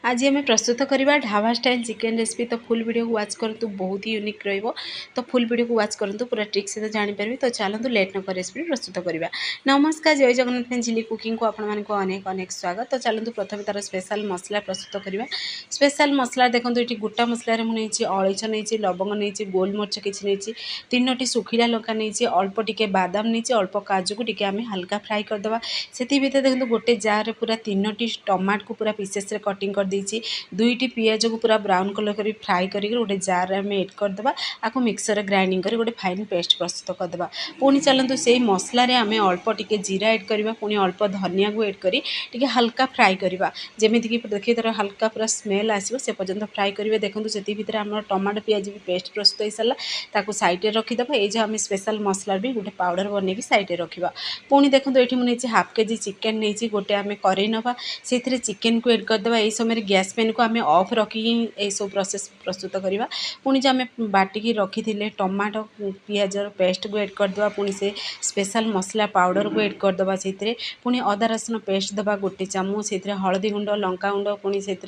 आज आम प्रस्तुत करवा ढाबा स्टाइल चिकेन रेसिपी। तो फुल वीडियो को वाच करूँ, बहुत ही यूनिक रहिबो। तो फुल वीडियो को वाच करूँ पूरा ट्रिक से जानीपारे। तो चलतु लेट नक रेसिपी प्रस्तुत करवा। नमस्कार, जय जगन्नाथ झिली कुकिंग को आपण मानक अनेक अनेक स्वागत। तो चलतु प्रथम तार स्पेशल मसला प्रस्तुत करवा। स्पेशल मसला देखो ये गोटा मसलार मुझे अलैच नहीं, लवंग नहीं, गोलमरिच किसी नहीं, 3टी सुखिला लंका नहीं, अल्प टिके बादाम नहीं, अल्प काजू को टिके आम हल्का फ्राए करदे। से देखो गोटे जार पूरा 3टी टमाटो को पूरा पीसेस कटिंग कर 2टी पियाज को पूरा ब्राउन कलर कर फ्राए कर गोटे जार आम एड करदे। आपको मिक्सर ग्राइंडिंग कर गोटे फाइन पेस्ट प्रस्तुत करदे। पुणी चलतु से मसलार आम अल्प टिके जीरा एड करवा, पुणी अल्प धनिया को एड करी टिके हल्का फ्राए करवा। जमीक देखिए तार हल्का पूरा स्मेल आसो से पर्यटन फ्राए करेंगे। देखो से भितर आम टमाटो पियाज भी पेस्ट प्रस्तुत हो सारा, ताकू साइड रखीदे। ये जो आम स्पेशल मसला भी गोटे पाउडर बनई साइड रखा। पुणी देखो ये मुझे हाफ केजी चिकेन नहीं, गोटे आम करेई नवा से चिकेन को एड करदे। यही समय गैस पेन को आम ऑफ रखी सब प्रोसेस प्रस्तुत करवा। पुणी जो आम बाटिकी रखी थे टमाटो पियाज पेस्ट को एड करदे। पुणी से स्पेशल मसला पाउडर को एड करदे। से पुणी अदा रसुण पेस्ट दबा गोटे चामच, से हलदी गुंड लंका गुंड, पुणी से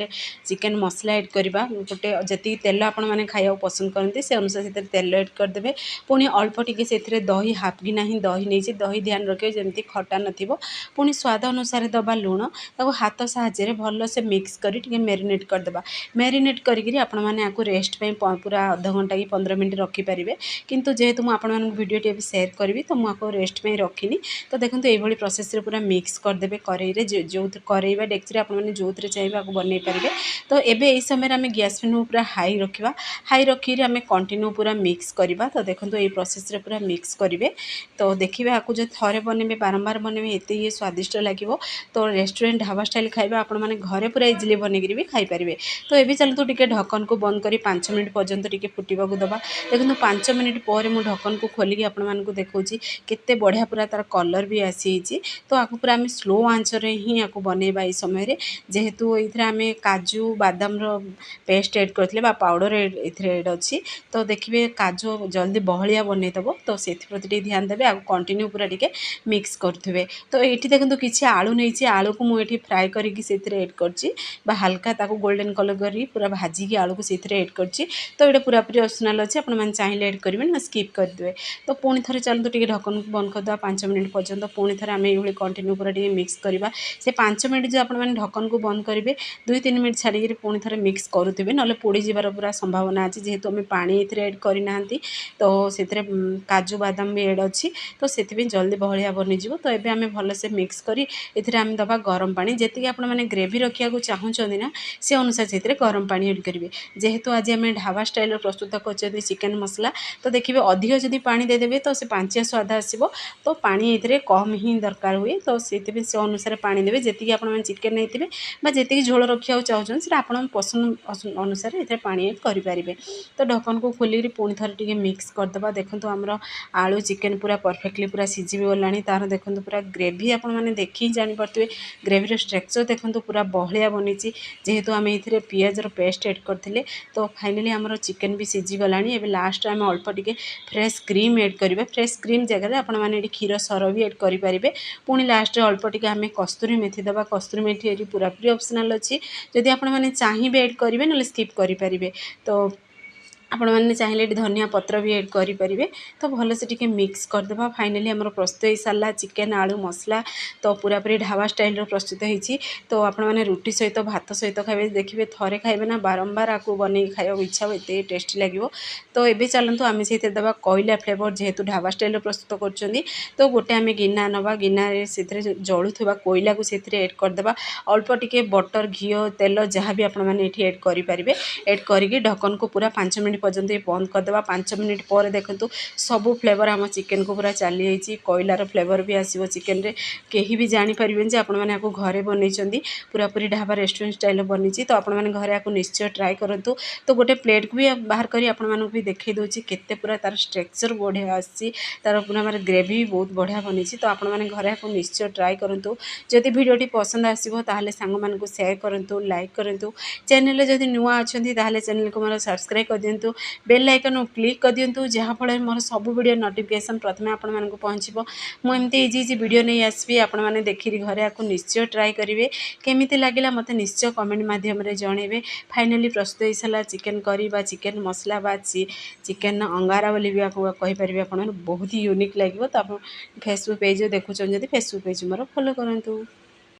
चिकेन मसला एड करवा। गोटे जी तेल आपण मैंने खाया पसंद करते से अनुसार से तेल एड करदे। पुणी अल्प टिके से दही हाफ गिना ही दही नहीं, दही ध्यान रखिए जमी खटा नथिबो। पुणी स्वाद अनुसार दबा लुण, ताको हाथ साहाय्य भल से मिक्स करी मेरिनेट करदे। मेरिनेट करी आपण मैंने आपको रेस्ट पे पूरा आधा घंटा कि 15 मिनट रखिपारे। किंतु जेहेतु मुझे वीडियो भी शेयर करी तो मुझे रेस्ट पे रखिनी। तो देखो ये प्रोसेस रे पूरा मिक्स करदे करेई जो करेई डेक्ची आपने जो चाहिए आपको बनई पारे। तो एबे ये समय आम गैस फ्लेम पूरा हाई रखा। हाई रखी आम कंटिन्यू पूरा मिक्स करवा। तो देखो ये प्रोसेस रे पूरा मिक्स करेंगे। तो देखिए आपको जो थे बनइबे बारंबार बनइबे एत ये स्वादिष्ट लगे। तो रेस्टोरेंट ढाबा स्टाइल खाଇବା आपण मैंने घरे पूरा इजिली बनईकि भी खाईपारे। तो ये चलतु टिके ढक्कन को बंद करी 5 मिनट पर्यंत टिके फुटवा दबा। देखो 5 मिनट पर मुझे ढक्कन को खोलिकी आपण मानक देखा केते बढ़िया पूरा तार कलर भी आसी। तो आपको पूरा आम स्लो आंचरे ही आपको बनइबा। ये समय जेहेतु ये आम काजू बादाम पेस्ट एड करते पाउडर एड अच्छी। तो देखिए काजू जल्दी बहलिया बनईदेव। तो से प्रति ध्यान देवे। आपको कंटिन्यू पूरा टिके मिक्स करुवे। तो ये देखो किसी आलू नहीं, आलू को मुझे फ्राए करके एड करची बा हल्का ताको गोल्डन कलर करी पूरा भाजिकी आलू को से एड करची। तो ये पूरा पूरी ऑप्शनल अच्छे, आपने चाहिए एड करेंगे ना स्किप करदे। तो पुणी थे चलते टिके ढक्कन को बंद करदे 5 मिनट पर्यंत। पुणी थे आम ये कंटिन्यू पूरा टिके मिक्स करवा। से 5 मिनट जो आपने ढक्कन को बंद करेंगे 2-3 मिनट छाड़ी पुणी थे मिक्स करुवे, ना पोड़ी जीवार पूरा संभावना अच्छी। जेहेतु आम पानी एड करना तो से काजू बादाम भी एड अच्छी। तो से जल्दी बहलिया बनीज। तो ये आम भलसे मिक्स करी आम दबा गरम पानी जी आपने ग्रेवी रखा चाहूँगी ना से अनुसार से गरम पानी एड करेंगे। जेहेतु आज आम ढाबा स्टाइल प्रस्तुत कर चिकेन मसला। तो देखिए अधिक जदि पानी देदेवे तो से पांचिया स्वाद आसो। तो पानी ये कम ही दरकार हुए। तो से अनुसार पानी देवे जी आप चिकेन नहीं जी झोल रखा चाहते हैं आप पसंद अनुसार ये पानी एड करेंगे। तो ढक्कन को खोलिक पुणी थे मिक्स करदे। देखो आमर आलू चिकेन पूरा परफेक्टली पूरा सीझी गला। तार देखो पूरा ग्रेवी आपने देखी जानीपे ग्रेवी स्ट्रक्चर देखो पूरा बहलिया बनी। जेहेतु आम ये पियाज पेस्ट एड करते। तो फाइनाली आमर चिकेन भी सीझी गला। एवं लास्ट आम अल्प टिके फ्रेश क्रीम एड करेंगे। फ्रेश क्रीम जगह आपने क्षीर सर भी एड करेंगे। पुणी लास्ट अल्प टिके आम कस्तूरी मेथी दबा। कस्तूरी मेथी ये पूरा पूरी ऑप्शनल अच्छी, जदि आपने चाहिए एड करेंगे ना स्किप करेंगे। तो आपण मैंने चाहिए धनिया पत्र भी एड करेंगे। तो भल से टिके मिक्स करदे। फाइनाली आमर प्रस्तुत हो सारा चिकेन आलू मसला। तो पूरा पूरी ढाबा स्टाइल प्रस्तुत होती। तो आपण मैंने रुटी सहित भात सहित खाइबे। देखिए थे खाइबे ना बारंबार आपको बनई खाइबा इच्छा एत टेस्टी लगे। तो ये चलतु आम से दबा कोयला फ्लेवर, जेहेतु ढाबा स्टाइल प्रस्तुत कर। तो गोटे आम गिना नवा, गिना से जलुवा कोयला को से एड करदे। अल्प टिके बटर घी तेल जहाँ भी आपने एड करेंगे। एड करके ढक्कन को पूरा 5 मिनट पर्यंत बंद करदे। 5 मिनट पर देखो सबू फ्लेवर आम चिकेन को पूरा चली जाइए। कोयलार फ्लेवर भी आसो चिकेन रे, कहीं भी जानीपारे जे आपने आपको घरे बनई पूरा पूरी ढाबा रेस्टोरेंट स्टाइल बनी। तो आपने घरे आपको निश्चय ट्राए करूँ। तो गोटे प्लेट को भी बाहर करी आपको भी देखई दूसरी केते पूरा तार स्ट्रक्चर बढ़िया आसी। तार पूरा मारे ग्रेवी भी बहुत बढ़िया बनी। तो आपने घरे आपको निश्चय ट्राए करूँ। जदि वीडियोटी पसंद आसो ताहले सांग मानकु शेयर करूँ, लाइक करूँ। चैनल जदि नुआ अच्छा ताहले चैनल को मोर सब्सक्राइब कर दिंतु। दिंतु बेल आइकन क्लिक कर दिंतु जहाँफल मोर सब वीडियो नोटिफिकेशन प्रथम आपण मानक पहुँचो मुझे इजी इजी वीडियो नहीं आसबि आपण मैंने देखिए घरे आपको निश्चय ट्राए करेंगे केमिति लगिला मते निश्चय कमेंट माध्यम जनइबे। फाइनाली प्रस्तुत हो सारा चिकेन करी बा चिकेन मसला बा चिकेन अंगारा बोली भी आप कहींपर आप बहुत ही यूनिक लगे। तो आप फेसबुक पेज देखुं जब फेसबुक पेज मोर फॉलो करूँ।